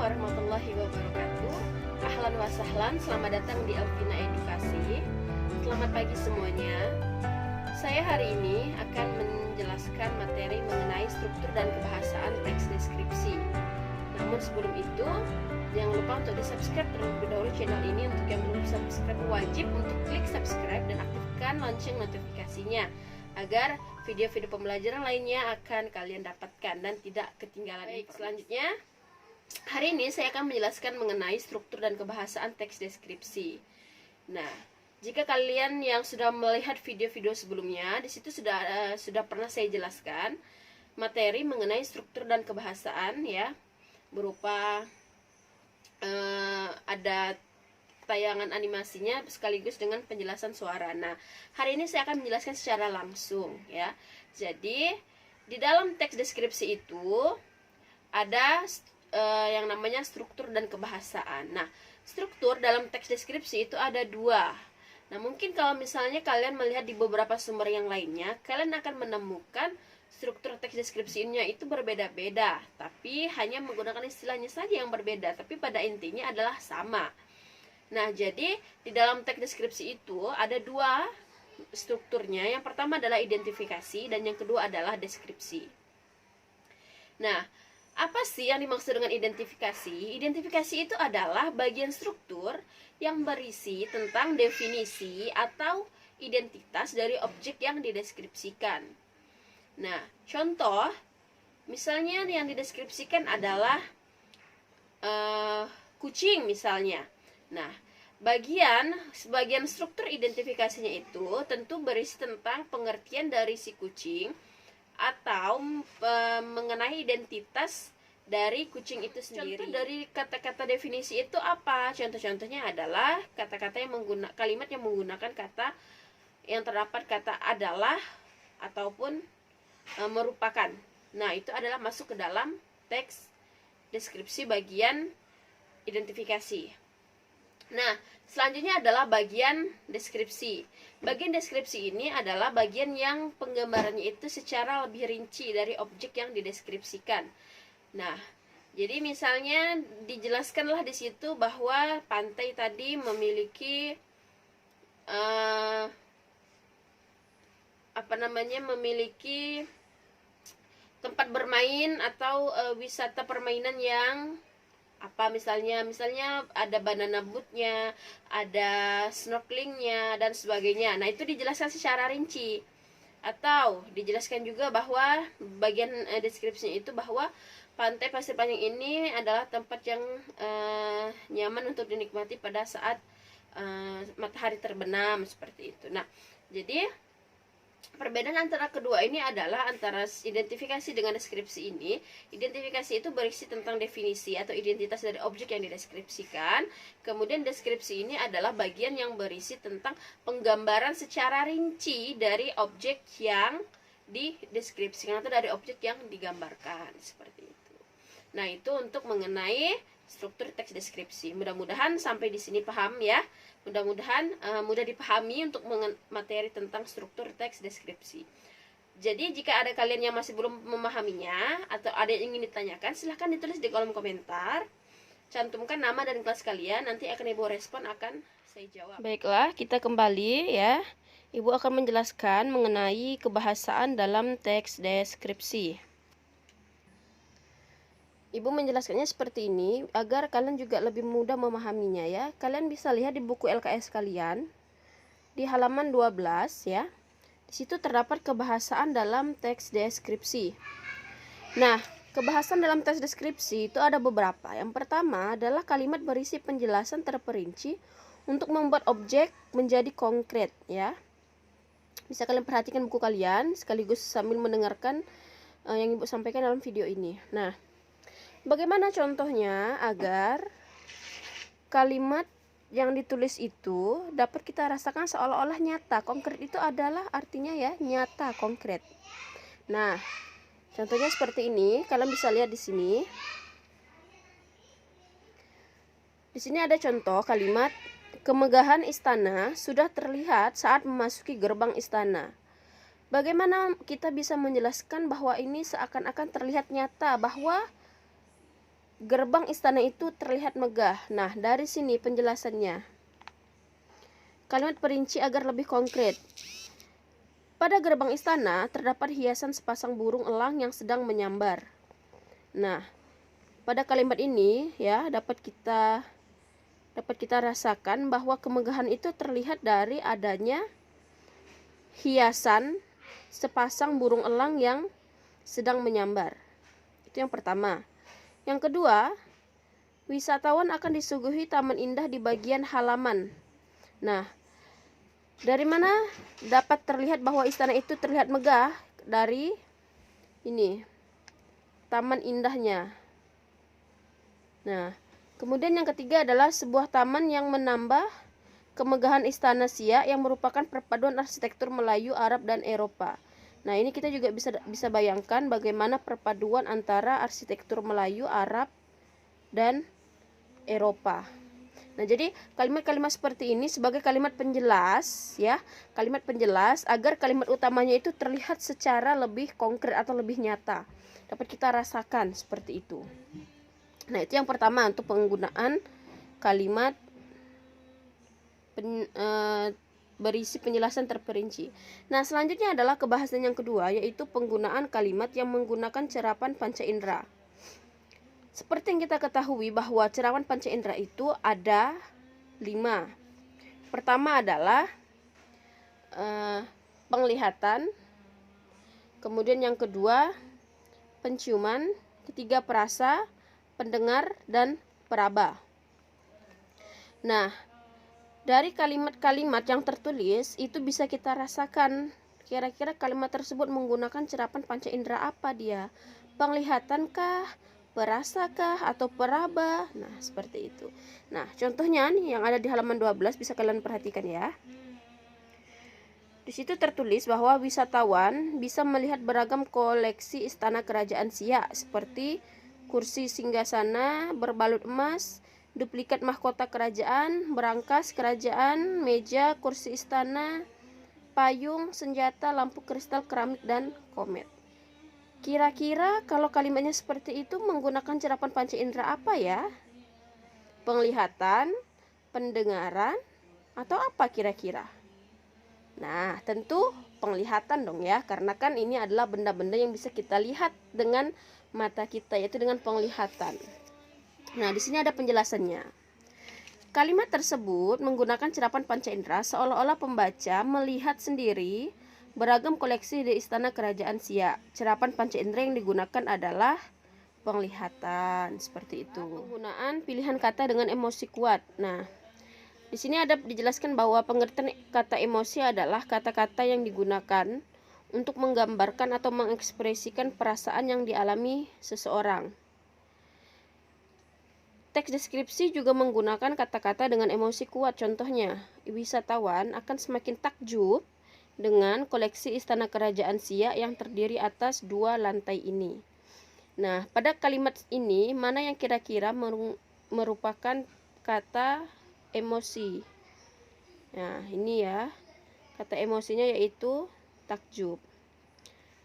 warahmatullahi wabarakatuh. Ahlan wa sahlan, selamat datang di Alvina Edukasi. Selamat pagi semuanya. Saya hari ini akan menjelaskan materi mengenai struktur dan kebahasaan teks deskripsi. Namun sebelum itu, jangan lupa untuk di-subscribe terlebih dahulu channel ini. Untuk yang belum subscribe, wajib untuk klik subscribe dan aktifkan lonceng notifikasinya agar video-video pembelajaran lainnya akan kalian dapatkan dan tidak ketinggalan. Baik, selanjutnya hari ini saya akan menjelaskan mengenai struktur dan kebahasaan teks deskripsi. Nah, jika kalian yang sudah melihat video-video sebelumnya, di situ sudah pernah saya jelaskan materi mengenai struktur dan kebahasaan, ya, berupa ada tayangan animasinya sekaligus dengan penjelasan suara. Nah, hari ini saya akan menjelaskan secara langsung, ya. Jadi, di dalam teks deskripsi itu ada yang namanya struktur dan kebahasaan. Nah, struktur dalam teks deskripsi itu ada dua. Nah, mungkin kalau misalnya kalian melihat di beberapa sumber yang lainnya, kalian akan menemukan struktur teks deskripsinya itu berbeda-beda, tapi hanya menggunakan istilahnya saja yang berbeda, tapi pada intinya adalah sama. Nah, jadi di dalam teks deskripsi itu ada dua strukturnya. Yang pertama adalah identifikasi dan yang kedua adalah deskripsi. Nah, apa sih yang dimaksud dengan identifikasi? Identifikasi itu adalah bagian struktur yang berisi tentang definisi atau identitas dari objek yang dideskripsikan. Nah, contoh misalnya yang dideskripsikan adalah kucing misalnya. Nah, sebagian struktur identifikasinya itu tentu berisi tentang pengertian dari si kucing atau mengenai identitas dari kucing itu sendiri. Contoh dari kata-kata definisi itu apa? Contoh-contohnya adalah kata-kata yang kalimat yang menggunakan kata yang terdapat kata adalah ataupun merupakan. Nah, itu adalah masuk ke dalam teks deskripsi bagian identifikasi. Nah, selanjutnya adalah bagian deskripsi. Bagian deskripsi ini adalah bagian yang penggambarannya itu secara lebih rinci dari objek yang dideskripsikan. Nah, jadi misalnya dijelaskanlah di situ bahwa pantai tadi memiliki memiliki tempat bermain atau wisata permainan yang misalnya ada banana boatnya, ada snorkelingnya dan sebagainya. Nah, itu dijelaskan secara rinci. Atau dijelaskan juga bahwa bagian deskripsinya itu bahwa pantai pasir panjang ini adalah tempat yang nyaman untuk dinikmati pada saat matahari terbenam, seperti itu. Nah, jadi perbedaan antara kedua ini adalah antara identifikasi dengan deskripsi ini. Identifikasi itu berisi tentang definisi atau identitas dari objek yang dideskripsikan. Kemudian deskripsi ini adalah bagian yang berisi tentang penggambaran secara rinci dari objek yang dideskripsikan atau dari objek yang digambarkan, seperti itu. Nah, itu untuk mengenai struktur teks deskripsi. Mudah-mudahan sampai di sini paham, ya. Mudah-mudahan mudah dipahami untuk materi tentang struktur teks deskripsi. Jadi jika ada kalian yang masih belum memahaminya atau ada yang ingin ditanyakan, silahkan ditulis di kolom komentar. Cantumkan nama dan kelas kalian, nanti akan Ibu respon, akan saya jawab. Baiklah, kita kembali, ya. Ibu akan menjelaskan mengenai kebahasaan dalam teks deskripsi. Ibu menjelaskannya seperti ini agar kalian juga lebih mudah memahaminya, ya. Kalian bisa lihat di buku LKS kalian di halaman 12, ya. Di situ terdapat kebahasaan dalam teks deskripsi. Nah, kebahasaan dalam teks deskripsi itu ada beberapa. Yang pertama adalah kalimat berisi penjelasan terperinci untuk membuat objek menjadi konkret, ya. Bisa kalian perhatikan buku kalian sekaligus sambil mendengarkan yang Ibu sampaikan dalam video ini. Nah, bagaimana contohnya agar kalimat yang ditulis itu dapat kita rasakan seolah-olah nyata. Konkret itu adalah artinya, ya, nyata, konkret. Nah, contohnya seperti ini. Kalian bisa lihat di sini. Di sini ada contoh kalimat, kemegahan istana sudah terlihat saat memasuki gerbang istana. Bagaimana kita bisa menjelaskan bahwa ini seakan-akan terlihat nyata, bahwa gerbang istana itu terlihat megah. Nah, dari sini penjelasannya. Kalimat perinci agar lebih konkret. Pada gerbang istana terdapat hiasan sepasang burung elang yang sedang menyambar. Nah, pada kalimat ini ya dapat kita rasakan bahwa kemegahan itu terlihat dari adanya hiasan sepasang burung elang yang sedang menyambar. Itu yang pertama. Yang kedua, wisatawan akan disuguhi taman indah di bagian halaman. Nah, dari mana dapat terlihat bahwa istana itu terlihat megah? Dari ini, taman indahnya. Nah, kemudian yang ketiga adalah sebuah taman yang menambah kemegahan istana Siak yang merupakan perpaduan arsitektur Melayu, Arab, dan Eropa. Nah, ini kita juga bisa bayangkan bagaimana perpaduan antara arsitektur Melayu, Arab, dan Eropa. Nah, jadi kalimat-kalimat seperti ini sebagai kalimat penjelas ya, kalimat penjelas agar kalimat utamanya itu terlihat secara lebih konkret atau lebih nyata. Dapat kita rasakan seperti itu. Nah, itu yang pertama untuk penggunaan kalimat berisi penjelasan terperinci. Nah, selanjutnya adalah kebahasan yang kedua, yaitu penggunaan kalimat yang menggunakan cerapan panca indera. Seperti yang kita ketahui bahwa cerawan panca indera itu ada 5. Pertama adalah penglihatan, kemudian yang kedua penciuman, ketiga perasa, pendengar, dan peraba. Nah, dari kalimat-kalimat yang tertulis itu bisa kita rasakan kira-kira kalimat tersebut menggunakan cerapan panca indera apa dia? Penglihatankah, perasakah, atau peraba? Nah, seperti itu. Nah, contohnya nih yang ada di halaman 12 bisa kalian perhatikan ya. Di situ tertulis bahwa wisatawan bisa melihat beragam koleksi istana kerajaan Siak seperti kursi singgasana berbalut emas, duplikat mahkota kerajaan, berangkas kerajaan, meja, kursi istana, payung, senjata, lampu kristal, keramik, dan komet. Kira-kira kalau kalimatnya seperti itu menggunakan cerapan panca indera apa ya? Penglihatan, pendengaran, atau apa kira-kira? Nah, tentu penglihatan dong ya, karena kan ini adalah benda-benda yang bisa kita lihat dengan mata kita, yaitu dengan penglihatan. Nah, di sini ada penjelasannya. Kalimat tersebut menggunakan cerapan panca indera seolah-olah pembaca melihat sendiri beragam koleksi di istana kerajaan Siak. Cerapan panca indera yang digunakan adalah penglihatan, seperti itu. Penggunaan pilihan kata dengan emosi kuat. Nah, di sini ada dijelaskan bahwa pengertian kata emosi adalah kata-kata yang digunakan untuk menggambarkan atau mengekspresikan perasaan yang dialami seseorang. Teks deskripsi juga menggunakan kata-kata dengan emosi kuat. Contohnya, wisatawan akan semakin takjub dengan koleksi istana kerajaan Siak yang terdiri atas 2 lantai ini. Nah, pada kalimat ini mana yang kira-kira merupakan kata emosi? Nah, ini ya, kata emosinya yaitu takjub.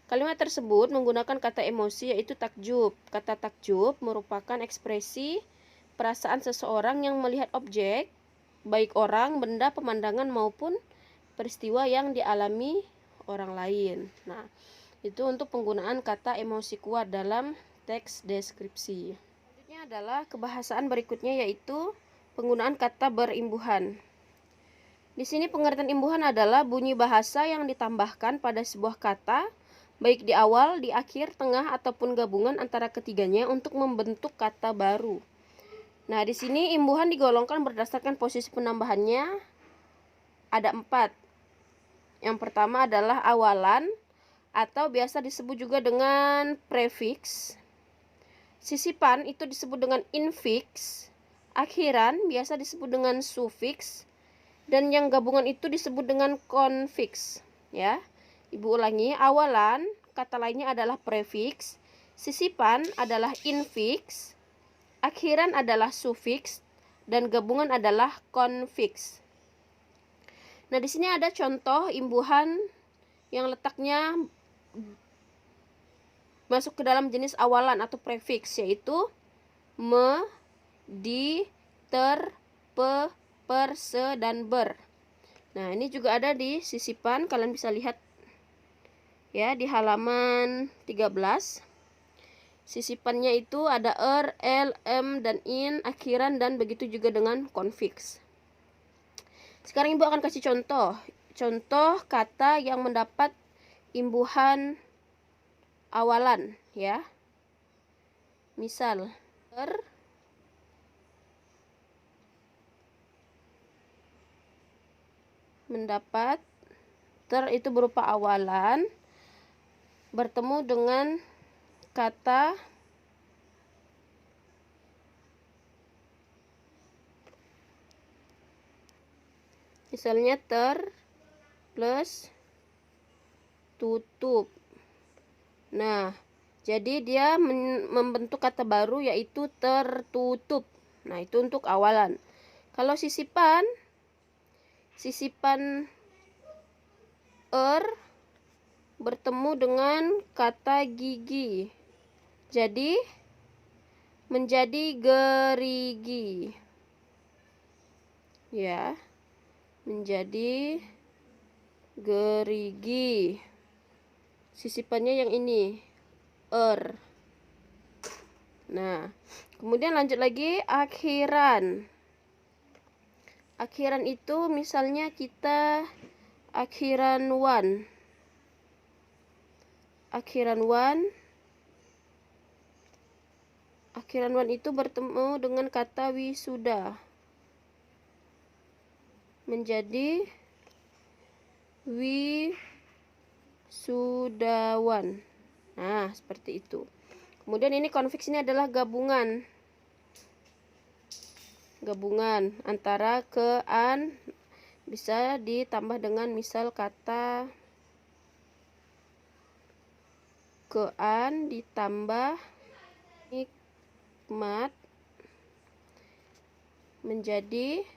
Kalimat tersebut menggunakan kata emosi yaitu takjub. Kata takjub merupakan ekspresi perasaan seseorang yang melihat objek, baik orang, benda, pemandangan maupun peristiwa yang dialami orang lain. Nah, itu untuk penggunaan kata emosi kuat dalam teks deskripsi. Selanjutnya adalah kebahasaan berikutnya yaitu penggunaan kata berimbuhan. Di sini pengertian imbuhan adalah bunyi bahasa yang ditambahkan pada sebuah kata, baik di awal, di akhir, tengah, ataupun gabungan antara ketiganya untuk membentuk kata baru. Nah, di sini imbuhan digolongkan berdasarkan posisi penambahannya. Ada 4. Yang pertama adalah awalan atau biasa disebut juga dengan prefiks. Sisipan itu disebut dengan infiks. Akhiran biasa disebut dengan sufiks. Dan yang gabungan itu disebut dengan konfiks. Ya, Ibu ulangi, awalan kata lainnya adalah prefiks. Sisipan adalah infiks. Akhiran adalah sufiks. Dan gabungan adalah konfiks. Nah, di sini ada contoh imbuhan yang letaknya masuk ke dalam jenis awalan atau prefiks, yaitu me, di, ter, pe, per, se, dan ber. Nah, ini juga ada di sisipan, kalian bisa lihat ya di halaman 13. Sisipannya itu ada er, el, em, dan in, akhiran, dan begitu juga dengan konfiks. Sekarang Ibu akan kasih contoh. Contoh kata yang mendapat imbuhan awalan ya. Misal, ter, mendapat, ter itu berupa awalan, bertemu dengan kata misalnya ter plus tutup. Nah, jadi dia membentuk kata baru yaitu tertutup. Nah, itu untuk awalan. Kalau sisipan bertemu dengan kata gigi. Jadi menjadi gerigi. Ya. Menjadi gerigi. Sisipannya yang ini. Nah, kemudian lanjut lagi akhiran. Akhiran itu misalnya kita akhiran wan. Akhiran wan itu bertemu dengan kata wisuda. Menjadi wisudawan. Nah, seperti itu. Kemudian ini konfiks ini adalah gabungan. Gabungan antara ke, an, bisa ditambah dengan misal kata ke, an ditambah nikmat menjadi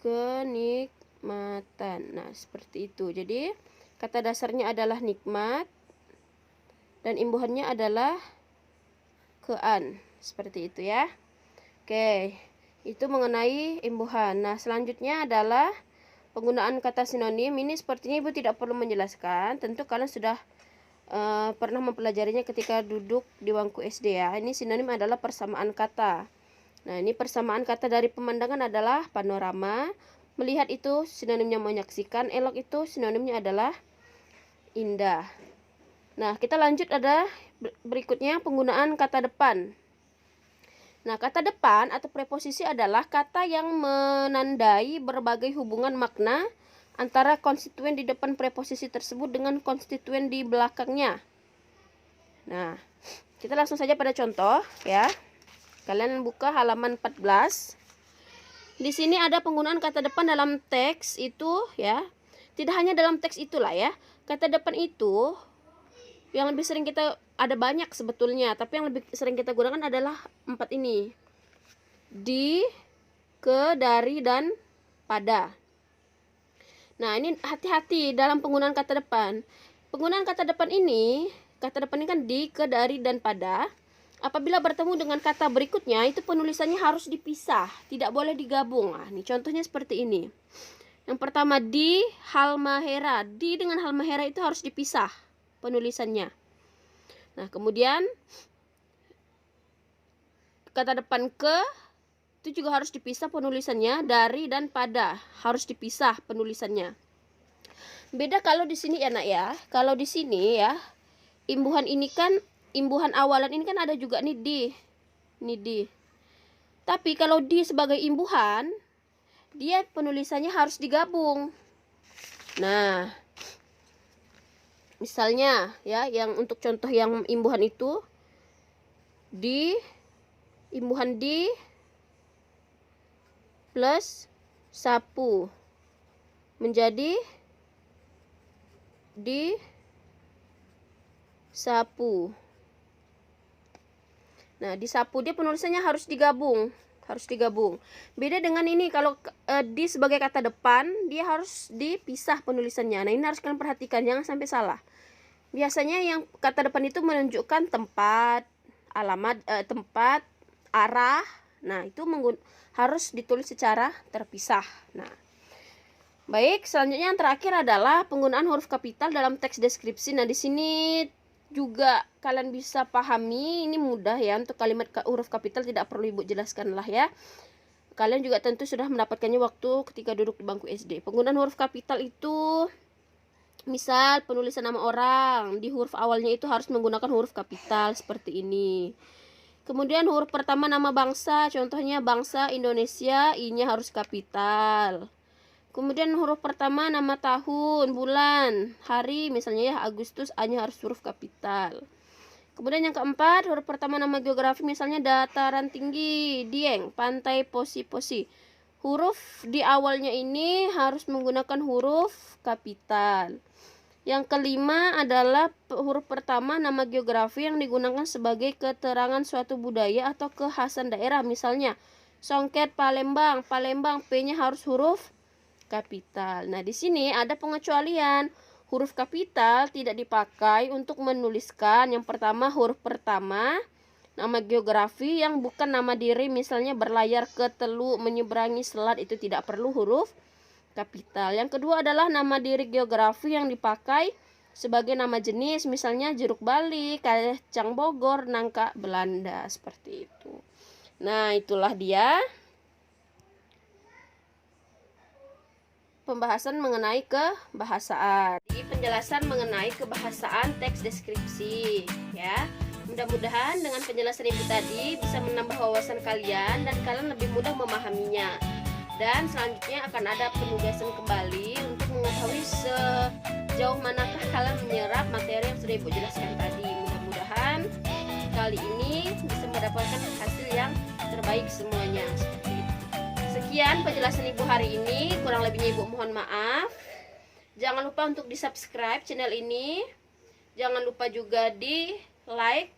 kenikmatan. Nah, seperti itu. Jadi, kata dasarnya adalah nikmat dan imbuhannya adalah ke-an. Seperti itu ya. Oke, itu mengenai imbuhan. Nah, selanjutnya adalah penggunaan kata sinonim. Ini sepertinya Ibu tidak perlu menjelaskan. Tentu kalian sudah pernah mempelajarinya ketika duduk di bangku SD ya. Ini sinonim adalah persamaan kata. Nah, ini persamaan kata dari pemandangan adalah panorama. Melihat itu sinonimnya menyaksikan. Elok itu sinonimnya adalah indah. Nah, kita lanjut ada berikutnya penggunaan kata depan. Nah, kata depan atau preposisi adalah kata yang menandai berbagai hubungan makna antara konstituen di depan preposisi tersebut dengan konstituen di belakangnya. Nah, kita langsung saja pada contoh ya. Kalian buka halaman 14. Di sini ada penggunaan kata depan dalam teks itu ya. Tidak hanya dalam teks itulah ya. Kata depan itu yang lebih sering kita ada banyak sebetulnya, tapi yang lebih sering kita gunakan adalah 4 ini. Di, ke, dari, dan pada. Nah, ini hati-hati dalam penggunaan kata depan. Penggunaan kata depan ini kan di, ke, dari, dan pada. Apabila bertemu dengan kata berikutnya, itu penulisannya harus dipisah, tidak boleh digabung. Nah, ini contohnya seperti ini. Yang pertama, di Halmahera. Di dengan Halmahera itu harus dipisah penulisannya. Nah, kemudian kata depan ke itu juga harus dipisah penulisannya. Dari dan pada harus dipisah penulisannya. Beda kalau di sini ya, Nak ya. Kalau di sini ya, imbuhan ini kan imbuhan awalan ini kan ada juga nih di. Ini di. Tapi kalau di sebagai imbuhan, dia penulisannya harus digabung. Nah, misalnya ya, yang untuk contoh yang imbuhan itu di, imbuhan di plus sapu menjadi di sapu. Nah, di sapu dia penulisannya harus digabung. Beda dengan ini, kalau di sebagai kata depan, dia harus dipisah penulisannya. Nah, ini harus kalian perhatikan, jangan sampai salah. Biasanya yang kata depan itu menunjukkan tempat alamat, tempat, arah. Nah, itu harus ditulis secara terpisah. Nah, baik, selanjutnya yang terakhir adalah penggunaan huruf kapital dalam teks deskripsi. Nah, di sini juga kalian bisa pahami, ini mudah ya, untuk kalimat huruf kapital tidak perlu Ibu jelaskan lah ya. Kalian juga tentu sudah mendapatkannya waktu ketika duduk di bangku SD. Penggunaan huruf kapital itu, misal penulisan nama orang, di huruf awalnya itu harus menggunakan huruf kapital seperti ini. Kemudian huruf pertama nama bangsa, contohnya bangsa Indonesia, I-nya harus kapital. Kemudian huruf pertama nama tahun, bulan, hari, misalnya ya Agustus, A-nya harus huruf kapital. Kemudian yang keempat, huruf pertama nama geografi, misalnya dataran tinggi, Dieng, pantai, Posi-Posi. Huruf di awalnya ini harus menggunakan huruf kapital. Yang kelima adalah huruf pertama nama geografi yang digunakan sebagai keterangan suatu budaya atau kekhasan daerah, misalnya Songket, Palembang, Palembang, P-nya harus huruf kapital. Nah, di sini ada pengecualian. Huruf kapital tidak dipakai untuk menuliskan yang pertama huruf pertama nama geografi yang bukan nama diri, misalnya berlayar ke Teluk, menyeberangi selat, itu tidak perlu huruf kapital. Yang kedua adalah nama diri geografi yang dipakai sebagai nama jenis, misalnya jeruk Bali, kacang Bogor, nangka Belanda, seperti itu. Nah, itulah dia pembahasan mengenai kebahasaan. Jadi penjelasan mengenai kebahasaan teks deskripsi ya. Mudah-mudahan dengan penjelasan Ibu tadi bisa menambah wawasan kalian dan kalian lebih mudah memahaminya. Dan selanjutnya akan ada penugasan kembali untuk mengetahui sejauh manakah kalian menyerap materi yang sudah Ibu jelaskan tadi. Mudah-mudahan kali ini bisa mendapatkan hasil yang terbaik semuanya. Sekian penjelasan Ibu hari ini, kurang lebihnya Ibu mohon maaf. Jangan lupa untuk di-subscribe channel ini. Jangan lupa juga di-like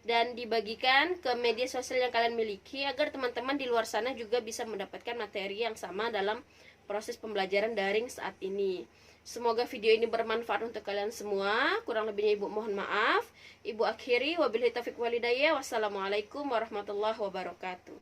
dan dibagikan ke media sosial yang kalian miliki agar teman-teman di luar sana juga bisa mendapatkan materi yang sama dalam proses pembelajaran daring saat ini. Semoga video ini bermanfaat untuk kalian semua. Kurang lebihnya Ibu mohon maaf. Ibu akhiri, wabillahi taufiq walhidayah. Wassalamualaikum warahmatullahi wabarakatuh.